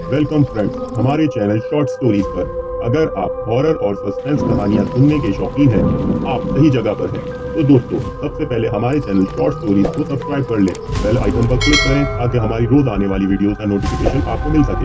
Welcome friends, हमारे channel short stories पर अगर आप हॉरर और सस्पेंस कहानियां सुनने के शौकीन हैं, आप सही जगह पर हैं। तो दोस्तों, सबसे पहले हमारे चैनल शॉर्ट स्टोरीज को सब्सक्राइब कर लें, बेल आइकन पर क्लिक करें ताकि हमारी रोज आने वाली वीडियोस का नोटिफिकेशन आपको मिल सके।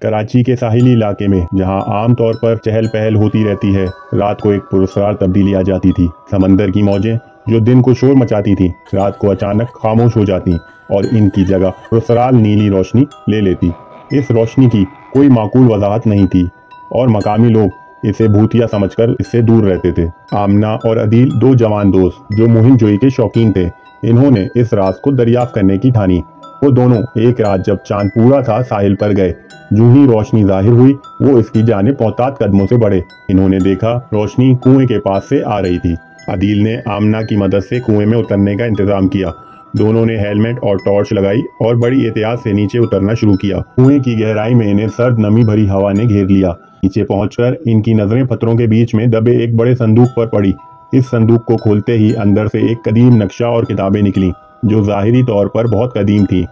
कराची के साहिली इलाके में जहां आमतौर पर चहल पहल होती रहती है, रात को एक पुरस्कार तब्दीली आ जाती थी। समंदर की मौजें जो दिन को शोर मचाती थी, रात को अचानक खामोश हो जाती और इनकी जगह पुरस्कार नीली रोशनी ले लेती। इस रोशनी की कोई माकूल वजाहत नहीं थी और मकामी लोग इसे भूतिया समझकर इससे दूर रहते थे। आमना और अदील दो जवान दोस्त जो मुहिम जोई के शौकीन थे, इन्होंने इस राज को दरियाफ्त करने की ठानी। वो दोनों एक रात जब चांद पूरा था साहिल पर गए। यूं ही रोशनी जाहिर हुई, वो इसकी जानिब मोहतात कदमों से बढ़े। इन्होंने देखा रोशनी कुएं के पास से आ रही थी। अदील ने आमना की मदद से कुएं में उतरने का इंतजाम किया। दोनों ने हेलमेट और टॉर्च लगाई और बड़ी एहतियात से नीचे उतरना शुरू किया। कुएं की गहराई में इन्हें सर्द नमी भरी हवा ने घेर लिया। नीचे पहुंचकर इनकी नजरें पत्थरों के बीच में दबे एक बड़े संदूक पर पड़ी। इस संदूक को खोलते ही अंदर से एक कदीम नक्शा और किताबें निकली जो ज़ाहिरी तौर पर बहुत कदीम थी।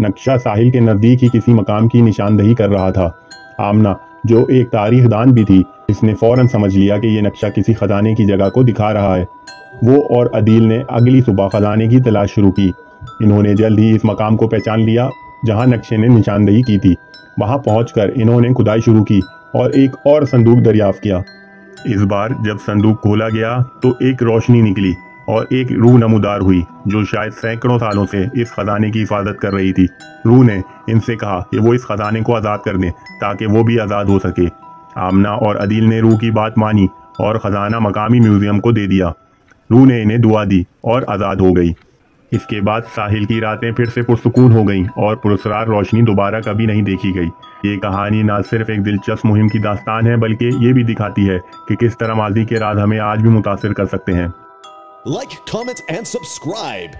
नक्शा साहिल के नज़दीक ही किसी मकाम की निशानदही कर रहा था। आमना जो एक तारीखदान भी थी, इसने फौरन समझ लिया कि ये नक्शा किसी खजाने की जगह को दिखा रहा है। वो और अदील ने अगली सुबह खजाने की तलाश शुरू की। इन्होंने जल्द ही इस मकाम को पहचान लिया जहां नक्शे ने निशानदही की थी। वहां पहुंचकर इन्होंने खुदाई शुरू की और एक और संदूक दरियाफ्त किया। इस बार जब संदूक खोला गया तो एक रोशनी निकली और एक रूह नमूदार हुई जो शायद सैकड़ों सालों से इस खजाने की हिफाजत कर रही थी। रूह ने इनसे कहा कि वो इस खजाने को आज़ाद कर दें ताकि वो भी आज़ाद हो सके। आमना और अदील ने रूह की बात मानी और खजाना मकामी म्यूजियम को दे दिया। रूह ने इन्हें दुआ दी और आज़ाद हो गई। इसके बाद साहिल की रातें फिर से पुरसुकून हो गईं और पुरस्कार रोशनी दोबारा कभी नहीं देखी गई। ये कहानी न सिर्फ एक दिलचस्प मुहिम की दास्तान है, बल्कि ये भी दिखाती है कि किस तरह माजी के राज हमें आज भी मुतासिर कर सकते हैं। Like, comment, and subscribe.